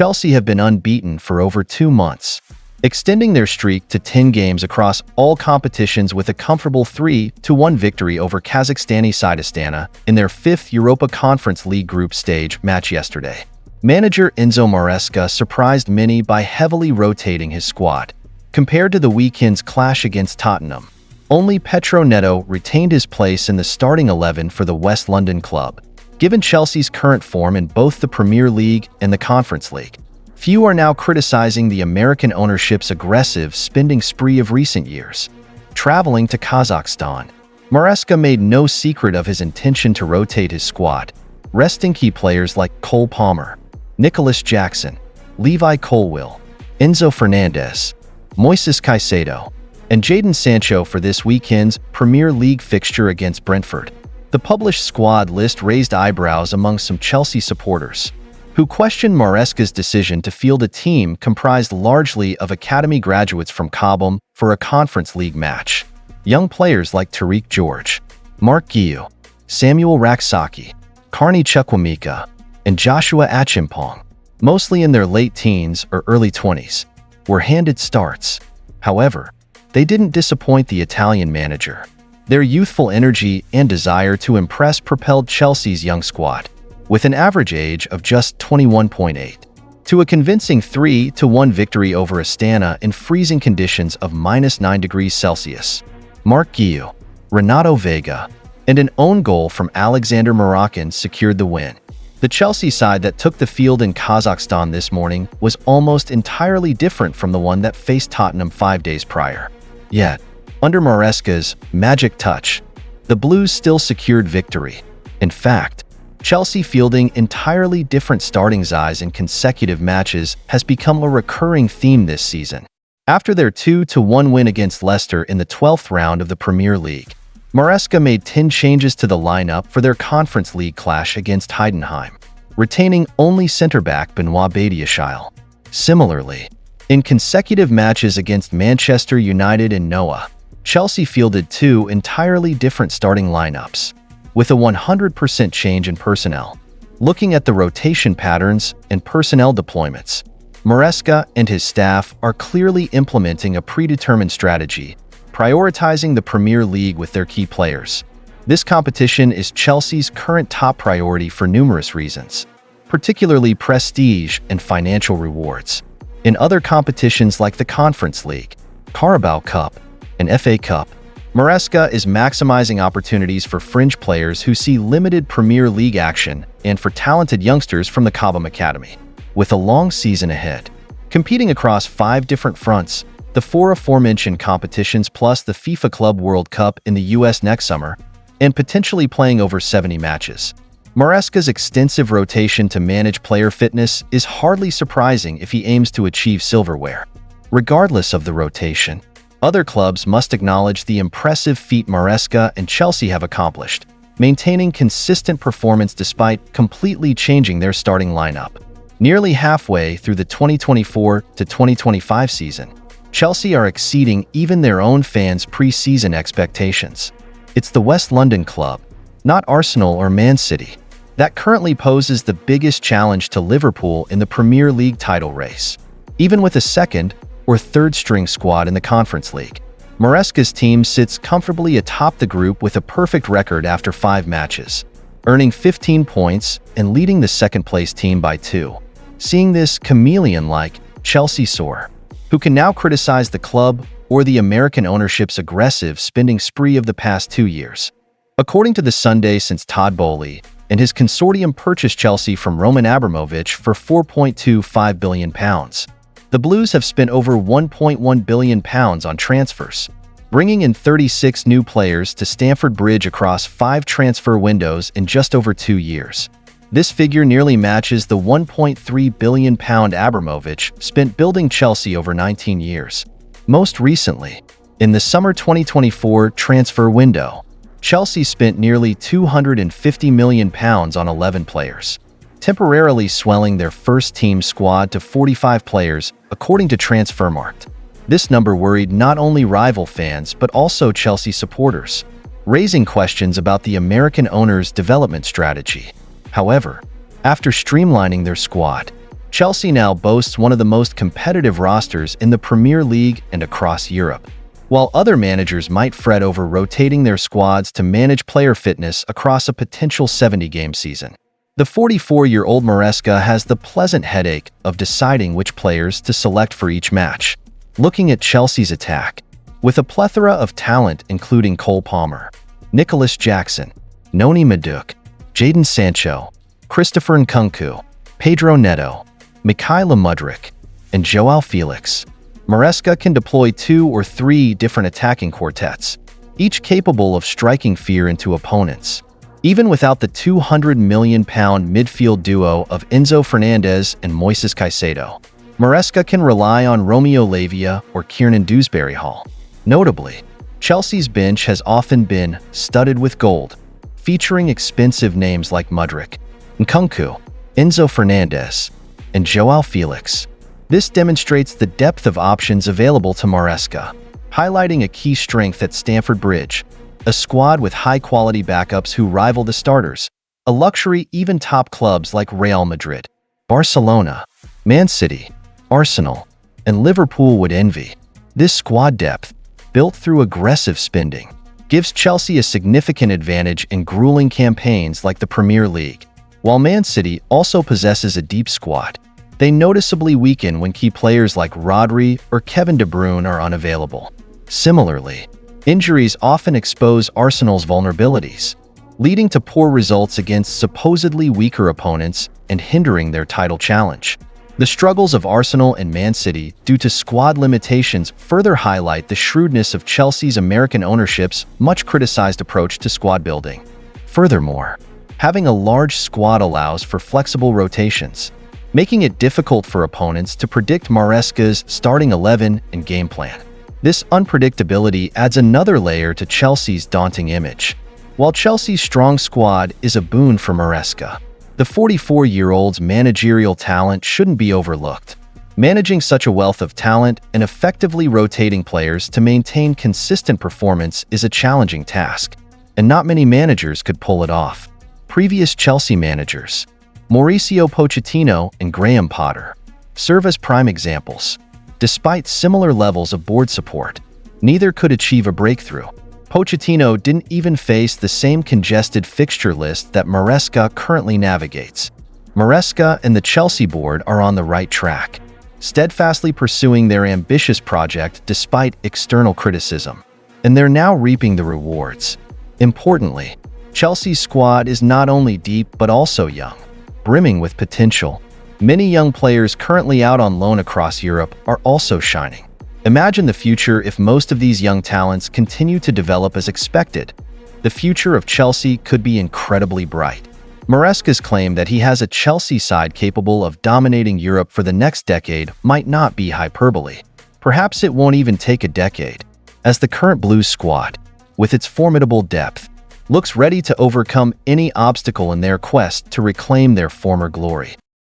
Chelsea have been unbeaten for over 2 months, extending their streak to 10 games across all competitions with a comfortable 3-1 victory over Kazakhstani side Astana in their 5th Europa Conference League group stage match yesterday. Manager Enzo Maresca surprised many by heavily rotating his squad. Compared to the weekend's clash against Tottenham, only Pedro Neto retained his place in the starting 11 for the West London club. Given Chelsea's current form in both the Premier League and the Conference League, few are now criticizing the American ownership's aggressive spending spree of recent years. Traveling to Kazakhstan, Maresca made no secret of his intention to rotate his squad, resting key players like Cole Palmer, Nicholas Jackson, Levi Colwill, Enzo Fernandez, Moises Caicedo, and Jadon Sancho for this weekend's Premier League fixture against Brentford. The published squad list raised eyebrows among some Chelsea supporters, who questioned Maresca's decision to field a team comprised largely of academy graduates from Cobham for a Conference League match. Young players like Tariq George, Mark Guiu, Samuel Raksaki, Carney Chukwuemeka, and Joshua Achimpong, mostly in their late teens or early 20s, were handed starts. However, they didn't disappoint the Italian manager. Their youthful energy and desire to impress propelled Chelsea's young squad, with an average age of just 21.8, to a convincing 3-1 victory over Astana in freezing conditions of -9 degrees Celsius. Mark Guiu, Renato Vega, and an own goal from Alexander Moroccan secured the win. The Chelsea side that took the field in Kazakhstan this morning was almost entirely different from the one that faced Tottenham 5 days prior. Yet, under Maresca's magic touch, the Blues still secured victory. In fact, Chelsea fielding entirely different starting sides in consecutive matches has become a recurring theme this season. After their 2-1 win against Leicester in the 12th round of the Premier League, Maresca made 10 changes to the lineup for their Conference League clash against Heidenheim, retaining only centre-back Benoit Badiashile. Similarly, in consecutive matches against Manchester United and Noah, Chelsea fielded 2 entirely different starting lineups, with a 100% change in personnel. Looking at the rotation patterns and personnel deployments, Maresca and his staff are clearly implementing a predetermined strategy, prioritizing the Premier League with their key players. This competition is Chelsea's current top priority for numerous reasons, particularly prestige and financial rewards. In other competitions like the Conference League, Carabao Cup, and FA Cup, Maresca is maximizing opportunities for fringe players who see limited Premier League action and for talented youngsters from the Cobham Academy. With a long season ahead, competing across 5 different fronts, the 4 aforementioned competitions plus the FIFA Club World Cup in the US next summer, and potentially playing over 70 matches, Maresca's extensive rotation to manage player fitness is hardly surprising if he aims to achieve silverware. Regardless of the rotation, other clubs must acknowledge the impressive feat Maresca and Chelsea have accomplished, maintaining consistent performance despite completely changing their starting lineup. Nearly halfway through the 2024-2025 season, Chelsea are exceeding even their own fans' pre-season expectations. It's the West London club, not Arsenal or Man City, that currently poses the biggest challenge to Liverpool in the Premier League title race. Even with a second or third-string squad in the Conference League, Maresca's team sits comfortably atop the group with a perfect record after 5 matches, earning 15 points and leading the second-place team by 2. Seeing this chameleon-like Chelsea soar, who can now criticize the club or the American ownership's aggressive spending spree of the past 2 years. According to the Sunday, since Todd Boehly and his consortium purchased Chelsea from Roman Abramovich for £4.25 billion, the Blues have spent over £1.1 billion on transfers, bringing in 36 new players to Stamford Bridge across 5 transfer windows in just over 2 years. This figure nearly matches the £1.3 billion Abramovich spent building Chelsea over 19 years. Most recently, in the summer 2024 transfer window, Chelsea spent nearly £250 million on 11 players, temporarily swelling their first-team squad to 45 players, according to Transfermarkt. This number worried not only rival fans but also Chelsea supporters, raising questions about the American owner's development strategy. However, after streamlining their squad, Chelsea now boasts one of the most competitive rosters in the Premier League and across Europe. While other managers might fret over rotating their squads to manage player fitness across a potential 70-game season, the 44-year-old Maresca has the pleasant headache of deciding which players to select for each match. Looking at Chelsea's attack, with a plethora of talent including Cole Palmer, Nicholas Jackson, Noni Madueke, Jadon Sancho, Christopher Nkunku, Pedro Neto, Mykhailo Mudryk, and Joao Felix, Maresca can deploy 2 or 3 different attacking quartets, each capable of striking fear into opponents. Even without the £200 million midfield duo of Enzo Fernandez and Moises Caicedo, Maresca can rely on Romeo Lavia or Kiernan Dewsbury-Hall. Notably, Chelsea's bench has often been studded with gold, featuring expensive names like Mudryk, Nkunku, Enzo Fernandez, and Joao Felix. This demonstrates the depth of options available to Maresca, highlighting a key strength at Stamford Bridge, a squad with high-quality backups who rival the starters, a luxury even top clubs like Real Madrid, Barcelona, Man City, Arsenal, and Liverpool would envy. This squad depth, built through aggressive spending, gives Chelsea a significant advantage in grueling campaigns like the Premier League. While Man City also possesses a deep squad, they noticeably weaken when key players like Rodri or Kevin De Bruyne are unavailable. Similarly, injuries often expose Arsenal's vulnerabilities, leading to poor results against supposedly weaker opponents and hindering their title challenge. The struggles of Arsenal and Man City due to squad limitations further highlight the shrewdness of Chelsea's American ownership's much criticized approach to squad building. Furthermore, having a large squad allows for flexible rotations, making it difficult for opponents to predict Maresca's starting 11 and game plan. This unpredictability adds another layer to Chelsea's daunting image. While Chelsea's strong squad is a boon for Maresca, the 44-year-old's managerial talent shouldn't be overlooked. Managing such a wealth of talent and effectively rotating players to maintain consistent performance is a challenging task, and not many managers could pull it off. Previous Chelsea managers, Mauricio Pochettino and Graham Potter, serve as prime examples. Despite similar levels of board support, neither could achieve a breakthrough. Pochettino didn't even face the same congested fixture list that Maresca currently navigates. Maresca and the Chelsea board are on the right track, steadfastly pursuing their ambitious project despite external criticism, and they're now reaping the rewards. Importantly, Chelsea's squad is not only deep but also young, brimming with potential. Many young players currently out on loan across Europe are also shining. Imagine the future if most of these young talents continue to develop as expected. The future of Chelsea could be incredibly bright. Maresca's claim that he has a Chelsea side capable of dominating Europe for the next decade might not be hyperbole. Perhaps it won't even take a decade, as the current Blues squad, with its formidable depth, looks ready to overcome any obstacle in their quest to reclaim their former glory.